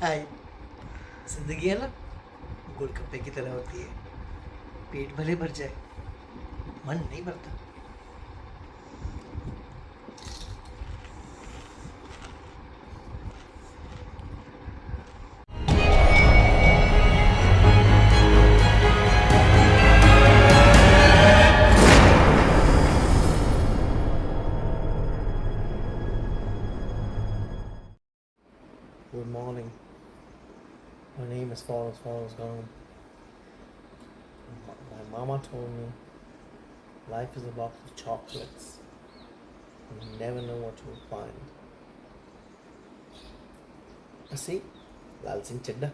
हाय। जिंदगी है ना, गोलगप्पे की तरह होती है। पेट भले भर जाए, मन नहीं भरता। Good morning. My name is Forrest Gump. My mama told me life is a box of chocolates. You never know what you will find. See, Laal Singh Chaddha.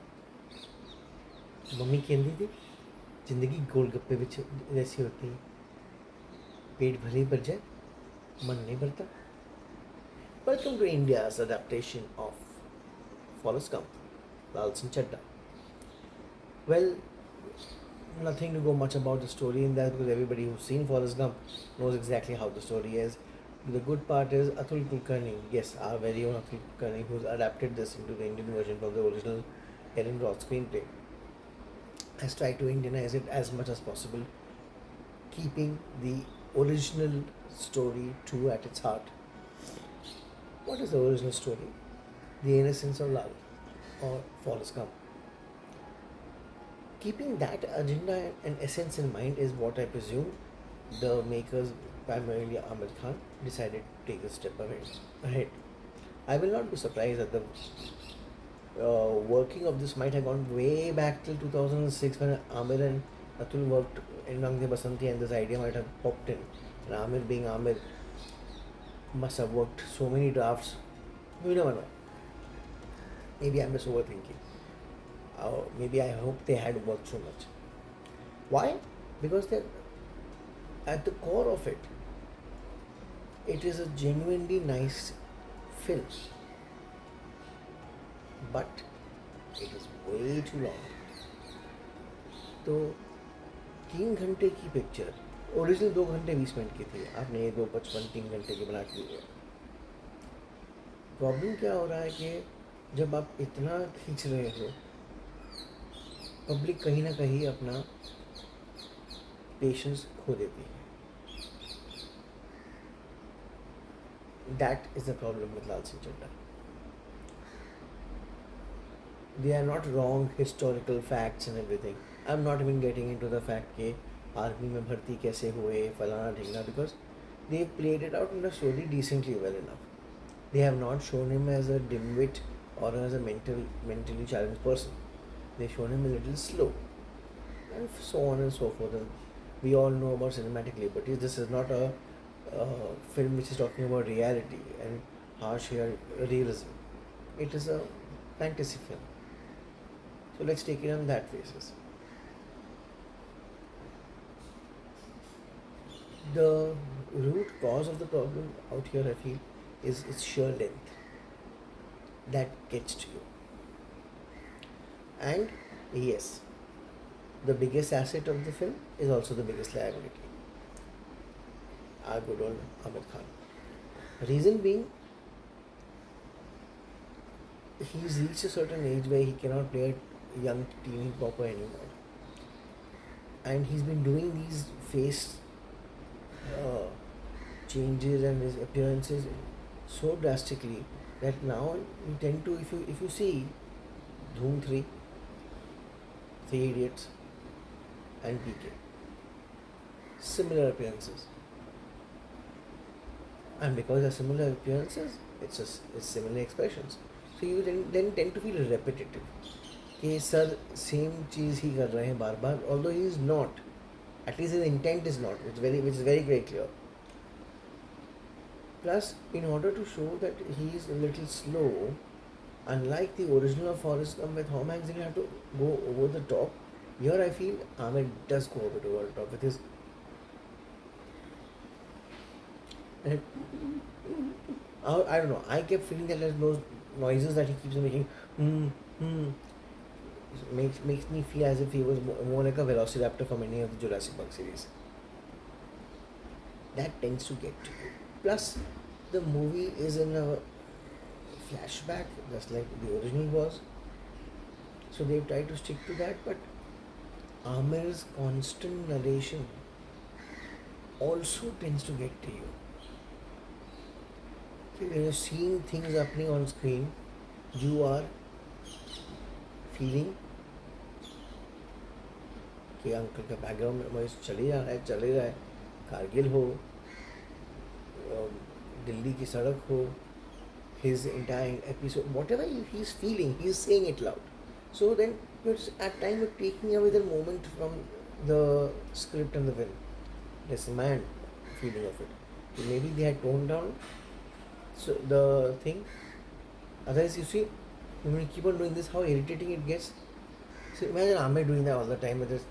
Mummy कहती थी जिंदगी गोलगप्पे जैसी होती है, पेट भले ही भर जाए, मन नहीं भरता. Welcome to India's adaptation of Forrest Gump, Laal Singh Chaddha. Well, nothing to go much about the story in that because everybody who's seen Forrest Gump knows exactly how the story is. The good part is Atulkulkarni, yes, our very own Atulkulkarni, who's adapted this into the Indian version from the original Kareenakapoor screenplay, has tried to Indianize it as much as possible, keeping the original story true at its heart. What is the original story? The innocence of Lal, or Forrest Gump. Keeping that agenda and essence in mind is what I presume the makers, primarily aamirkhan, decided to take a step ahead. I will not be surprised that the working of this might have gone way back till 2006 when Aamir and Atul worked in Rang De Basanti, and this idea might have popped in. And Aamir, being Aamir, must have worked so many drafts. You never know. Maybe I'm just overthinking. Maybe I hope they had worked so much. Why? Because they're at the core of it. It is a genuinely nice film, but it is way too long. तो 3 घंटे की picture original 2 घंटे 20 minute की थी, आपने ये 2:55 3 घंटे की बना दी है. प्रॉब्लम क्या हो रहा है कि जब आप इतना खींच रहे हो, पब्लिक कहीं ना कहीं अपना पेशेंस खो देती है. That is the problem with Laal Singh Chaddha. They are not wrong historical facts and everything. I'm not even getting into the fact कि आर्मी में भर्ती कैसे हुए फलाना ढिंगना, because they played it out in the story decently well enough. They have not shown him as a dimwit or as a mentally challenged person. They've shown him a little slow, and so on and so forth. And we all know about cinematic liberties. This is not a film which is talking about reality and harsh realism. It is a fantasy film. So let's take it on that basis. The root cause of the problem out here, I feel, is its sheer length. That gets to you. And yes, the biggest asset of the film is also the biggest liability. Our good old aamirkhan. Reason being, he's reached a certain age where he cannot play a young teeny popper anymore. And he's been doing these face changes and his appearances so drastically that now you tend to, if you see Dhoom 3, Three Idiots, and PK, similar appearances. And because they're similar appearances, it's similar expressions. So you then tend to feel repetitive. कि sir same चीज़ ही कर रहे हैं बार बार, although he is not. At least his intent is not, which is very clear. Plus, in order to show that he is a little slow, unlike the original of Forrest Gump where Tom Hanks didn't have to go over the top, here I feel Aamir does go a bit over the top with his. I don't know. I kept feeling that those noises that he keeps making, makes me feel as if he was more like a velociraptor from any of the Jurassic Park series. That tends to get to you. Plus, the movie is in a flashback, just like the original was. So they've tried to stick to that, but Amir's constant narration also tends to get to you. Okay, when you're seeing things happening on screen, you are feeling कि uncle का background में चले रहा है कारगिल हो, दिल्ली की सड़क हो, his entire episode, whatever he's feeling, he's saying it loud. So then you're at time you're taking away the moment from the script and the film. That's my feeling of it. So maybe they had toned down so the thing. Otherwise, you see, when you keep on doing this, how irritating it gets. So imagine Amir doing that all the time with this,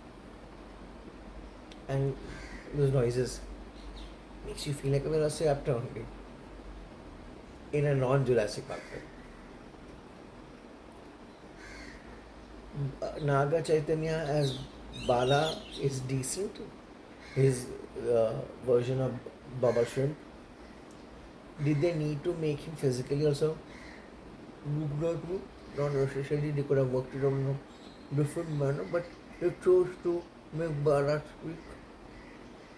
and those noises makes you feel like a velociraptor only in a non-Jurassic Park film. Nagachaitanya as Bala is decent. His version of Baba Shrimp. Did they need to make him physically also? Not necessarily. They could have worked it out in a different manner, but they chose to make Bala speak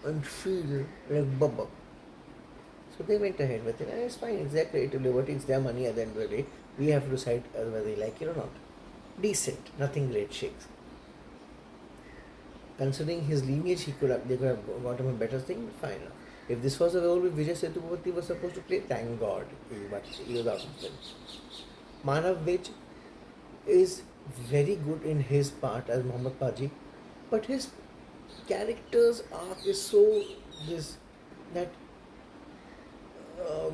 and feel like Baba. So they went ahead with it, and it's fine. It's their creative liberty. It's their money at the end of the day. We have to decide whether they like it or not. Decent, nothing great shakes. Considering his lineage, they could have got him a better thing. Fine. If this was a role which Vijay Sethupathi was supposed to play, thank God he was out of film. Manavvij is very good in his part as Muhammad Paji, but his character's arc is so that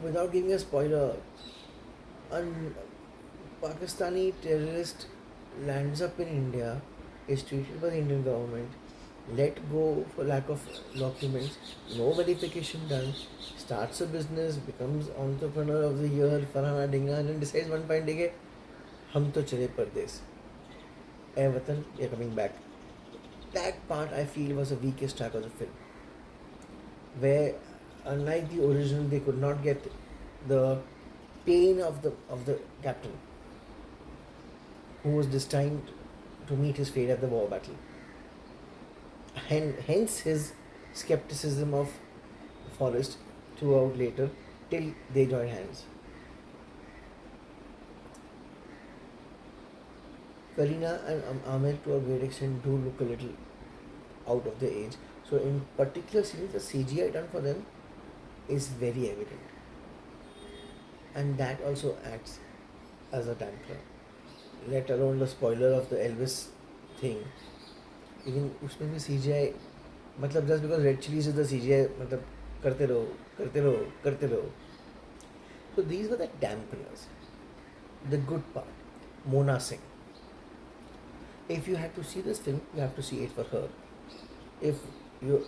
without giving a spoiler, a Pakistani terrorist lands up in India, is treated by the Indian government, let go for lack of documents, no verification done, starts a business, becomes entrepreneur of the year, Farhana Dinga, and then decides one fine day, hum to chale pardes. Watan, we are coming back. That part I feel was the weakest track of the film, where unlike the original, they could not get the pain of the captain, who was destined to meet his fate at the war battle. Hence his skepticism of Forrest throughout later till they join hands. Kareena and Amir to a great extent do look a little out of the age. So in particular scenes, the CGI done for them is very evident. And that also acts as a dampener. Let alone the spoiler of the Elvis thing. Even उसमें भी CGI, मतलब just because Red Chillies is the CGI, मतलब करते रहो. So these were the dampeners. The good part, monasingh. If you had to see this film, you have to see it for her. If you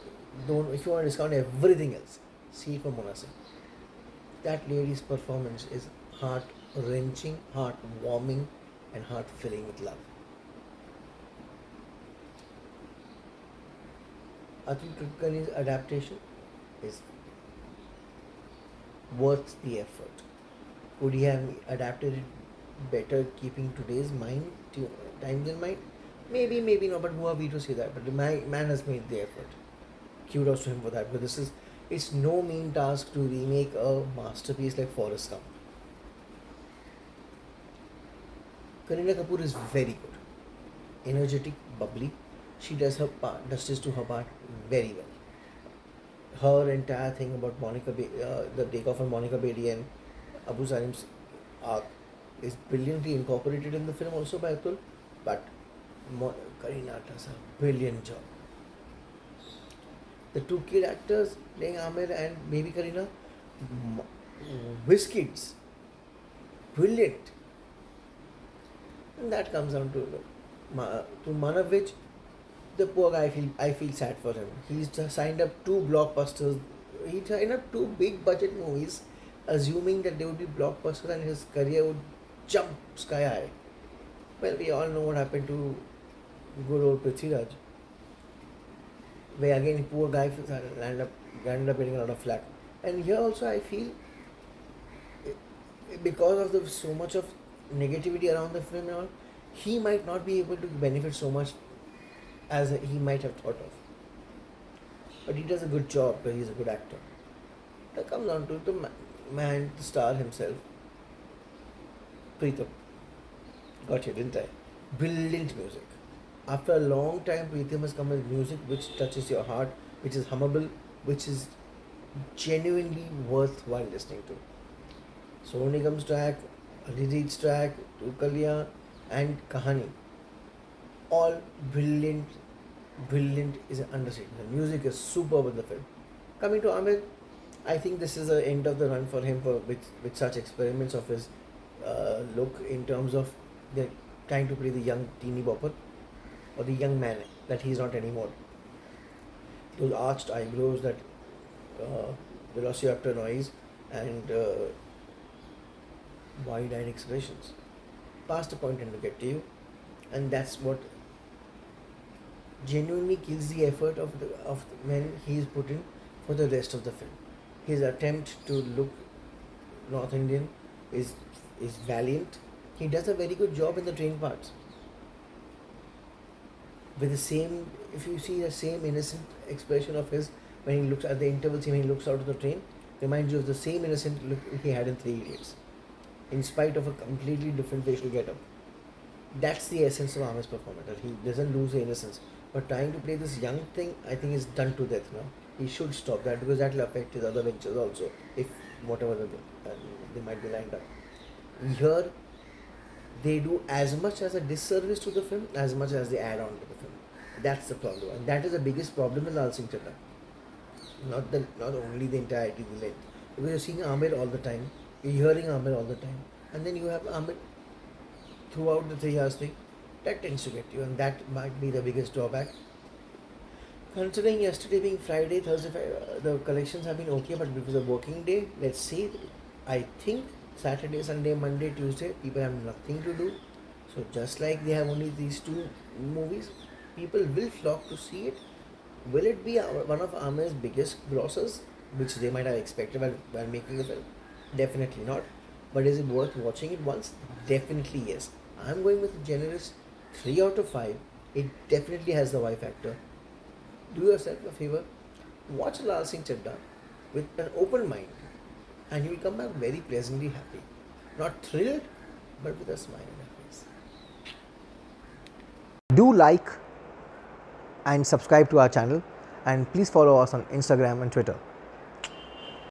want to discount everything else, see it for monasingh. That lady's performance is heart-wrenching, heart-warming, and heart-filling with love. Atulkulkarni's adaptation is worth the effort. Could he have adapted it better, keeping today's times in mind? Maybe, maybe not, but who are we to say that? But the man has made the effort. Kudos to him for that. But it's no mean task to remake a masterpiece like Forrest Gump. Kareena Kapoor is very good, energetic, bubbly. She does her part, justice to her part very well. Her entire thing about the takeoff on Monica Beatty and Abu Salim's arc is brilliantly incorporated in the film also by Atul, but Kareena does a brilliant job. The two kid actors playing Amir and maybe Kareena, whiz kids, brilliant. And that comes down to Manavvij. The poor guy, I feel sad for him. He's signed up 2 blockbusters. He signed up 2 big budget movies, assuming that they would be blockbusters and his career would jump sky high. Well, we all know what happened to good old Prithviraj, where again poor guy ended up getting a lot of flack. And here also I feel, because of so much of negativity around the film and all, he might not be able to benefit so much as he might have thought of. But he does a good job because he's a good actor. That comes down to the man, the star himself, Pritam. Got you, didn't I? Brilliant music. After a long time, Pritam has come with music which touches your heart, which is hummable, which is genuinely worthwhile listening to. Sonu Nigam's track, Arijit's track, Tukalya, and Kahani. All brilliant, brilliant is an understatement. The music is superb in the film. Coming to Aamir, I think this is the end of the run for him with such experiments of his look in terms of the trying to play the young teeny bopper or the young man that he's not anymore. Those arched eyebrows, that velociraptor noise, and wide-eyed expressions. Past a point and to get to you, and that's what genuinely kills the effort of when he is put in for the rest of the film. His attempt to look North Indian is valiant. He does a very good job in the train parts. With the same, if you see the same innocent expression of his when he looks at the interval scene, when he looks out of the train, reminds you of the same innocent look he had in Three Idiots, in spite of a completely different facial getup. That's the essence of Aamir's performance. That he doesn't lose the innocence, but trying to play this young thing, I think, is done to death now. He should stop that because that will affect his other ventures also, if whatever they might be lined up. Here, they do as much as a disservice to the film as much as they add on to the film. That's the problem, and that is the biggest problem with Laal Singh Chaddha. Not only the entirety of the length, because you're seeing Aamir all the time, you're hearing Aamir all the time, and then you have Aamir throughout the 3 hours thing. That tends to get you, and that might be the biggest drawback. Considering yesterday being Friday, Thursday, the collections have been okay, but it was a working day. Let's see. I think Saturday, Sunday, Monday, Tuesday, people have nothing to do. So just like they have only these 2 movies, people will flock to see it. Will it be one of Aamir's biggest grossers, which they might have expected while making the film? Definitely not. But is it worth watching it once? Definitely yes. I'm going with a generous 3 out of 5. It definitely has the Y factor. Do yourself a favor, watch Laal Singh Chaddha with an open mind, and you will come back very pleasantly happy. Not thrilled, but with a smile on your face. Do like and subscribe to our channel, and please follow us on Instagram and Twitter.